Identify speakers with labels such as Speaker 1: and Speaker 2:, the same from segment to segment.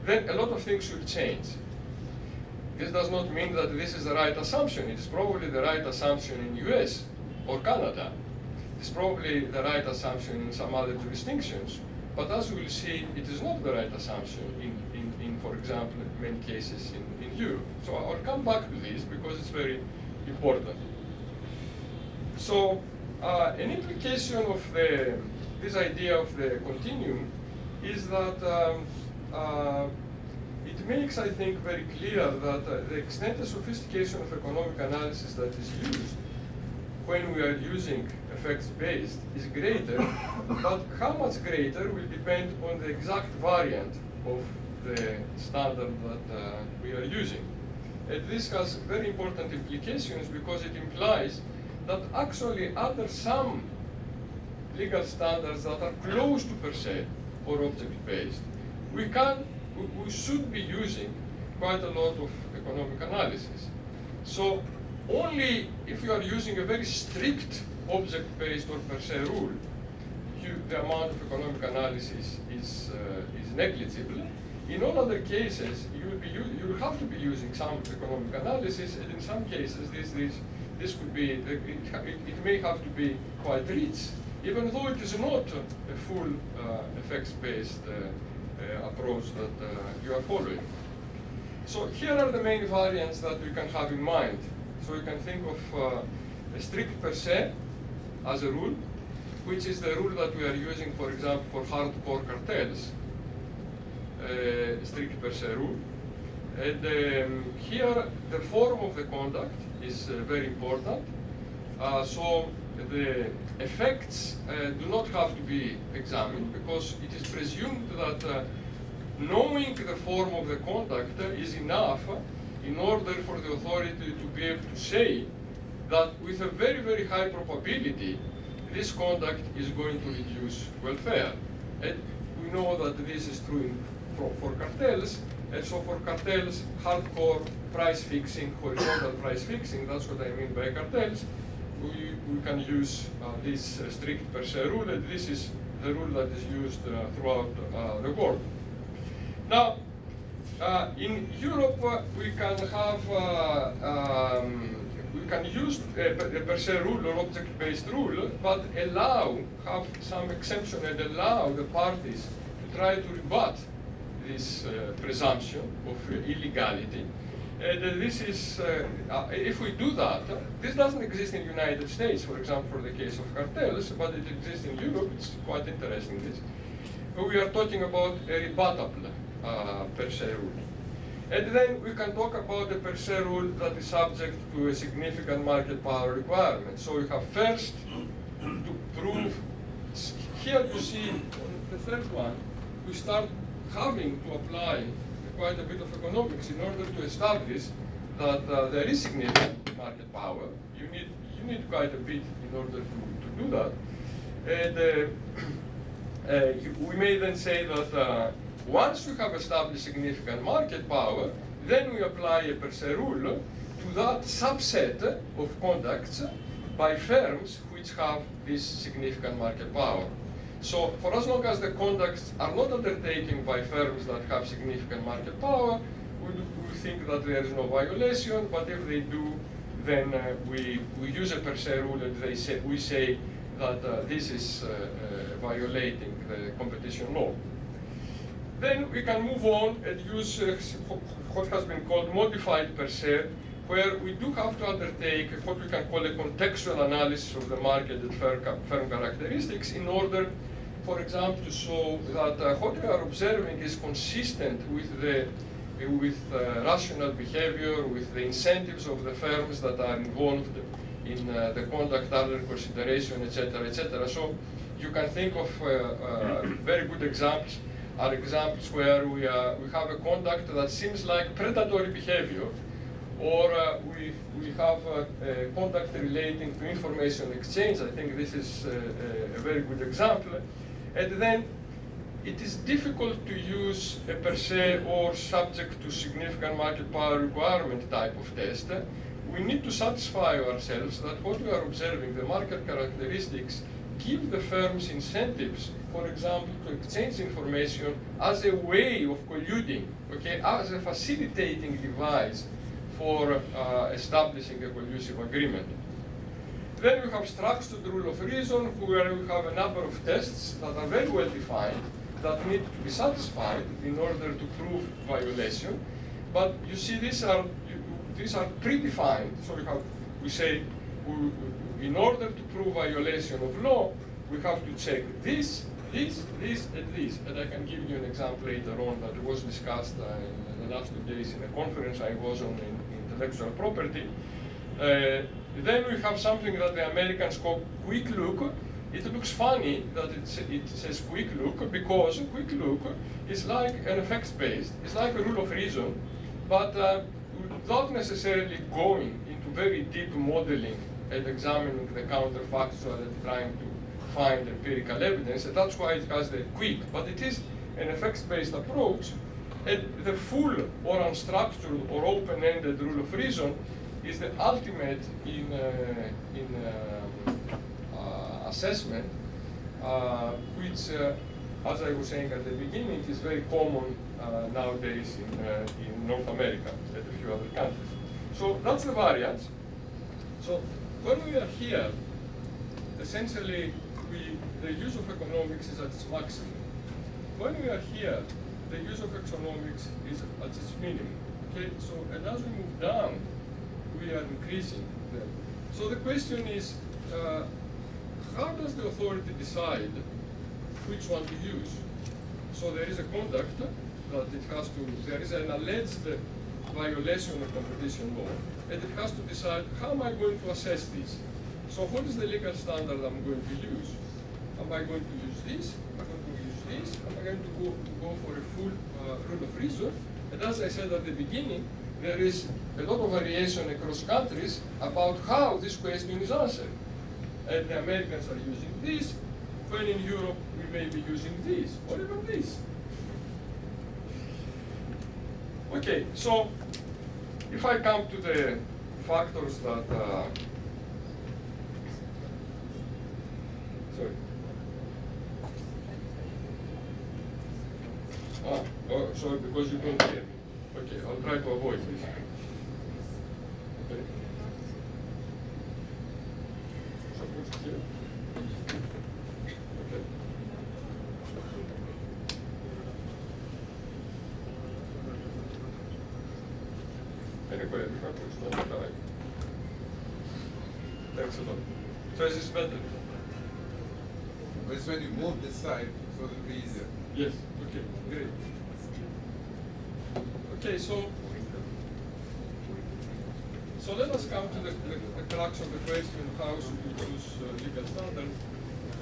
Speaker 1: then a lot of things will change. This does not mean that this is the right assumption. It is probably the right assumption in US or Canada. It's probably the right assumption in some other jurisdictions. But as we will see, it is not the right assumption in for example, many cases in Europe. So I'll come back to this because it's very important. So an implication of this idea of the continuum is that it makes, I think, very clear that the extent of sophistication of economic analysis that is used when we are using effects-based is greater, but how much greater will depend on the exact variant of the standard that we are using. And this has very important implications because it implies that actually under some legal standards that are close to per se or object-based, we should be using quite a lot of economic analysis. So only if you are using a very strict object-based or per se rule, the amount of economic analysis is negligible. In all other cases, you will have to be using some economic analysis, and in some cases, this could be, it may have to be quite rich, even though it is not a full effects-based approach that you are following. So here are the main variants that we can have in mind. So you can think of a strict per se as a rule, which is the rule that we are using, for example, for hardcore cartels, strict per se rule. And here, the form of the conduct is very important. So the effects do not have to be examined because it is presumed that knowing the form of the conduct is enough in order for the authority to be able to say that with a very, very high probability, this conduct is going to reduce welfare. And we know that this is true for cartels, and so for cartels, hardcore price fixing, horizontal price fixing, that's what I mean by cartels, we can use this strict per se rule, and this is the rule that is used throughout the world. Now, in Europe, we can have we can use a per se rule or object-based rule, but have some exception and allow the parties to try to rebut this presumption of illegality. And this is, if we do that, this doesn't exist in the United States, for example, for the case of cartels, but it exists in Europe. It's quite interesting, this. We are talking about a rebuttable per se rule. And then we can talk about a per se rule that is subject to a significant market power requirement. So we have first to prove, here you see on the third one, we start having to apply quite a bit of economics in order to establish that there is significant market power. You need quite a bit in order to do that. And we may then say that once we have established significant market power, then we apply a per se rule to that subset of conducts by firms which have this significant market power. So for as long as the conducts are not undertaken by firms that have significant market power, we think that there is no violation, but if they do, then we use a per se rule and we say that this is violating the competition law. Then we can move on and use what has been called modified per se, where we do have to undertake what we can call a contextual analysis of the market and firm characteristics in order, for example, to show that what we are observing is consistent with rational behavior, with the incentives of the firms that are involved in the conduct under consideration, etc., etc. So you can think of very good examples are examples where we have a conduct that seems like predatory behavior, or we have a conduct relating to information exchange. I think this is a very good example. And then it is difficult to use a per se or subject to significant market power requirement type of test. We need to satisfy ourselves that what we are observing, the market characteristics, give the firms incentives, for example, to exchange information as a way of colluding okay, as a facilitating device for establishing a collusive agreement. Then we have structured rule of reason, where we have a number of tests that are very well defined, that need to be satisfied in order to prove violation. But you see, these are predefined. So we say, in order to prove violation of law, we have to check this, and this. And I can give you an example later on that was discussed in the last 2 days in a conference I was on in intellectual property. Then we have something that the Americans call quick look. It looks funny that it says quick look, because quick look is like an effects-based. It's like a rule of reason, but without necessarily going into very deep modeling and examining the counterfactual and trying to find empirical evidence. And that's why it has the quick, but it is an effects-based approach. And the full or unstructured or open-ended rule of reason is the ultimate in assessment, which, as I was saying at the beginning, is very common nowadays in North America and a few other countries. So that's the variance. So when we are here, essentially, the use of economics is at its maximum. When we are here, the use of economics is at its minimum. Okay, so and as we move down, we are increasing them. So the question is, how does the authority decide which one to use? So there is a conduct that it has to, there is an alleged violation of competition law, and it has to decide, how am I going to assess this? So what is the legal standard I'm going to use? Am I going to use this? Am I going to use this? Am I going to go for a full rule of reason? And as I said at the beginning, there is a lot of variation across countries about how this question is answered. And the Americans are using this, when in Europe we may be using this, or even this. Okay, so if I come to the factors that, sorry. Oh, sorry, because you don't hear me. Okay, I'll try to avoid this. Okay. So put it here. Okay. Anyway, if I push one more time. Thanks a lot. So is this better?
Speaker 2: But it's when you move this side, so it'll be easier.
Speaker 1: Yes, okay, great. Okay, so let us come to the crux of the question, how should we choose legal standard?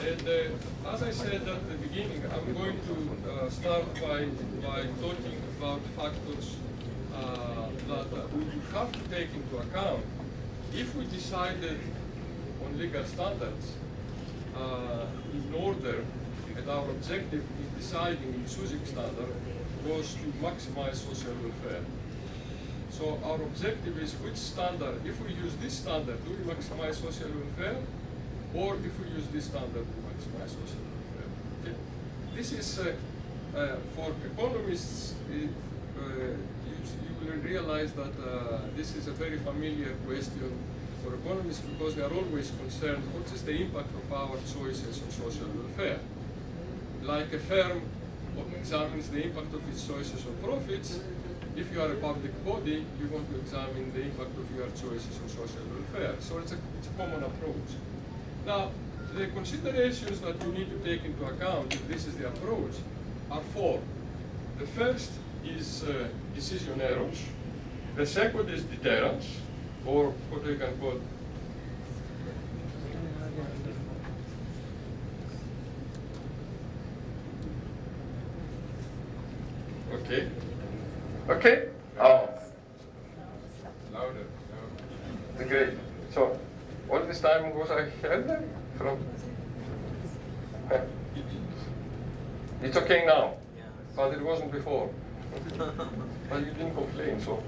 Speaker 1: And as I said at the beginning, I'm going to start by talking about factors that we have to take into account if we decided on legal standards in order, and our objective in deciding in choosing standard was to maximize social welfare. So our objective is which standard, if we use this standard, do we maximize social welfare? Or if we use this standard, do we maximize social welfare? Okay. This is, for economists, you will realize that this is a very familiar question for economists, because they are always concerned what is the impact of our choices on social welfare. Like a firm examines the impact of its choices on profits, if you are a public body, you want to examine the impact of your choices on social welfare. So it's a common approach. Now, the considerations that you need to take into account if this is the approach are four. The first is decision errors. The second is deterrence, or what you can call okay. Okay? Oh.
Speaker 2: Louder.
Speaker 1: Great. So, all this time was I held them from? It's okay now, but it wasn't before. But you didn't complain, so.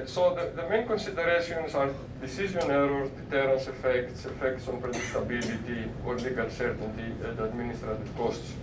Speaker 1: So the main considerations are decision errors, deterrence effects, effects on predictability or legal certainty, and administrative costs.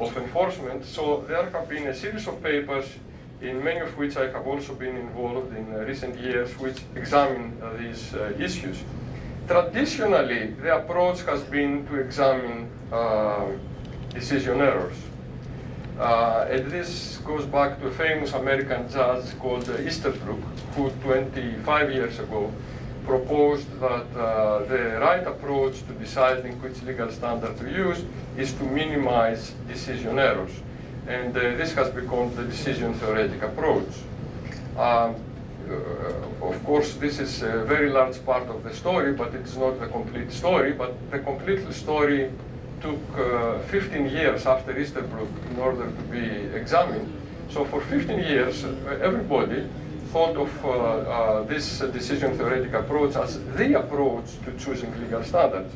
Speaker 1: of enforcement. So there have been a series of papers, in many of which I have also been involved in recent years, which examine these issues. Traditionally, the approach has been to examine decision errors. And this goes back to a famous American judge called Easterbrook, who 25 years ago proposed that the right approach to deciding which legal standard to use is to minimize decision errors. And this has become the decision theoretic approach. Of course, this is a very large part of the story, but it's not the complete story. But the complete story took 15 years after Easterbrook in order to be examined. So for 15 years, everybody thought of this decision theoretic approach as the approach to choosing legal standards.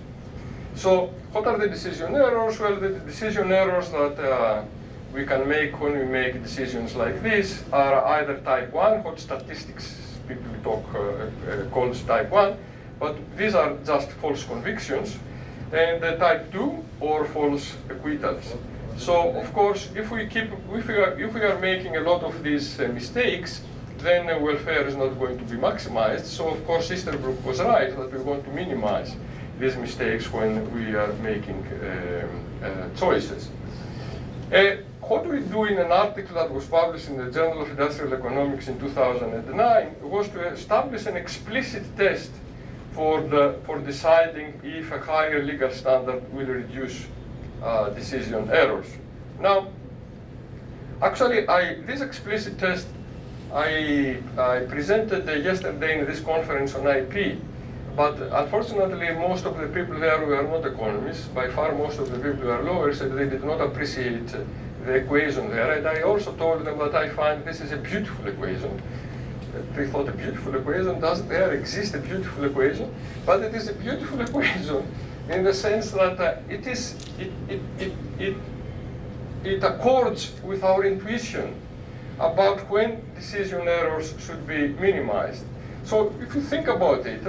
Speaker 1: So what are the decision errors? Well, the decision errors that we can make when we make decisions like this are either type 1, what statistics people talk calls type 1, but these are just false convictions, and type 2 or false acquittals. So of course, if we are making a lot of these mistakes, then welfare is not going to be maximized. So of course, Easterbrook was right that we want to minimize these mistakes when we are making choices. What we do in an article that was published in the Journal of Industrial Economics in 2009 was to establish an explicit test for deciding if a higher legal standard will reduce decision errors. Now, actually, this explicit test I presented yesterday in this conference on IP, but unfortunately, most of the people there were not economists. By far, most of the people were lawyers, and they did not appreciate the equation there. And I also told them that I find this is a beautiful equation. They thought, a beautiful equation? Does there exist a beautiful equation? But it is a beautiful equation in the sense that it accords with our intuition about when decision errors should be minimized. So if you think about it,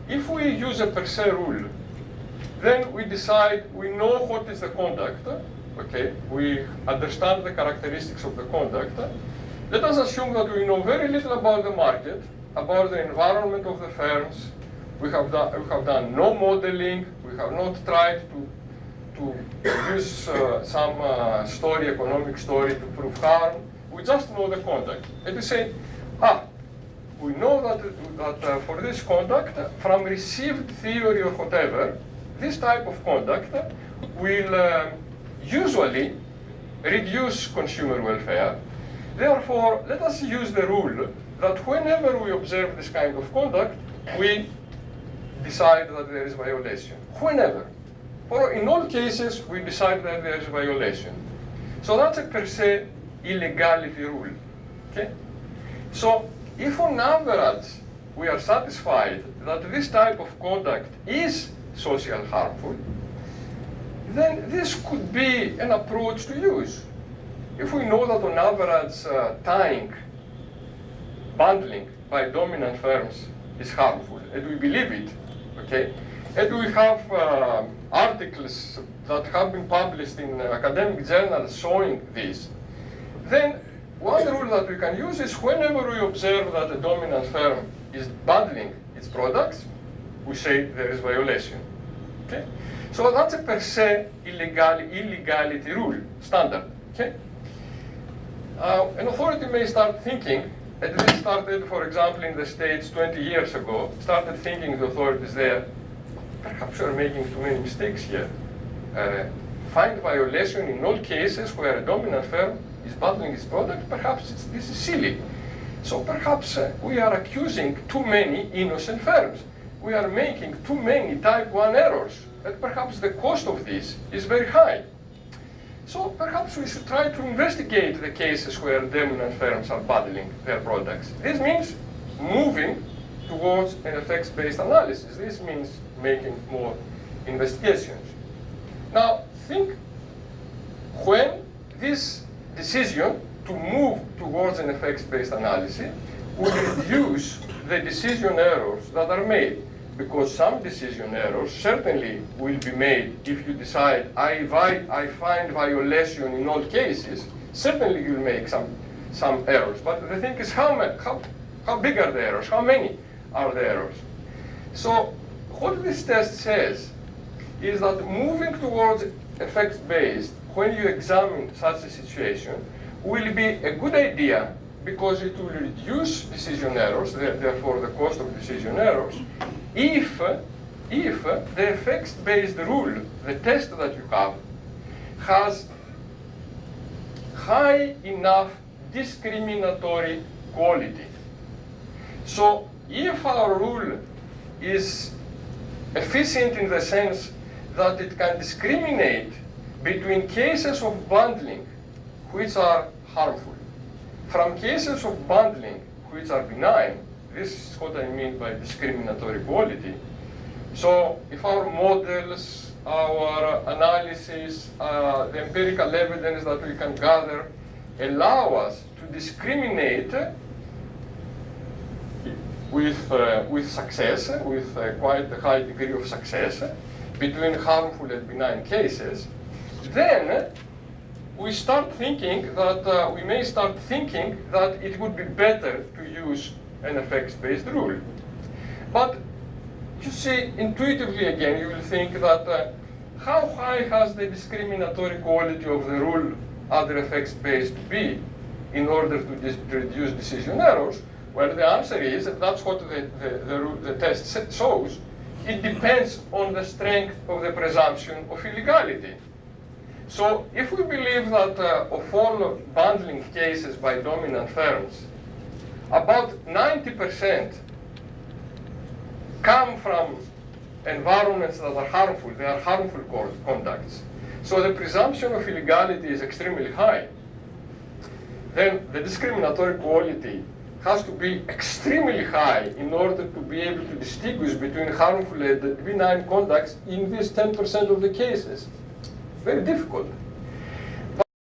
Speaker 1: if we use a per se rule, then we decide, we know what is the conduct, okay? We understand the characteristics of the conduct. Let us assume that we know very little about the market, about the environment of the firms. We have done no modeling. We have not tried to use some economic story to prove harm. We just know the conduct. And we say, we know that for this conduct, from received theory or whatever, this type of conduct will usually reduce consumer welfare. Therefore, let us use the rule that whenever we observe this kind of conduct, we decide that there is violation. Whenever. Or in all cases, we decide that there is violation. So that's a per se illegality rule. Okay? So if on average we are satisfied that this type of conduct is social harmful, then this could be an approach to use. If we know that on average tying, bundling by dominant firms is harmful, and we believe it, okay, and we have articles that have been published in academic journals showing this, then one rule that we can use is whenever we observe that a dominant firm is bundling its products, we say there is violation. Okay? So that's a per se illegality rule, standard. Okay? An authority may start thinking, and this started, for example, in the States 20 years ago, started thinking the authorities there, perhaps we are making too many mistakes here. Find violation in all cases where a dominant firm is bundling its product, perhaps this is silly. So perhaps we are accusing too many innocent firms. We are making too many type 1 errors, and perhaps the cost of this is very high. So perhaps we should try to investigate the cases where dominant firms are bundling their products. This means moving towards an effects-based analysis. This means making more investigations. Now, think when this decision to move towards an effects-based analysis will reduce the decision errors that are made. because some decision errors certainly will be made if you decide, I find violation in all cases. Certainly you'll make some errors. But the thing is, how big are the errors? How many are the errors? So what this test says is that moving towards effects-based, when you examine such a situation, will be a good idea because it will reduce decision errors, therefore the cost of decision errors, if the effects-based rule, the test that you have, has high enough discriminatory quality. So if our rule is efficient in the sense that it can discriminate between cases of bundling which are harmful from cases of bundling which are benign, this is what I mean by discriminatory quality. So if our models, our analysis, the empirical evidence that we can gather allow us to discriminate with success, with quite a high degree of success, between harmful and benign cases, then we start thinking that we may start thinking that it would be better to use an effects-based rule. But you see, intuitively again, you will think that how high has the discriminatory quality of the rule other effects-based be in order to reduce decision errors? Well, the answer is that's what the test shows. It depends on the strength of the presumption of illegality. So if we believe that of all bundling cases by dominant firms, about 90% come from environments that are harmful. They are harmful contacts. So the presumption of illegality is extremely high. Then the discriminatory quality has to be extremely high in order to be able to distinguish between harmful and benign contacts in these 10% of the cases. Very difficult.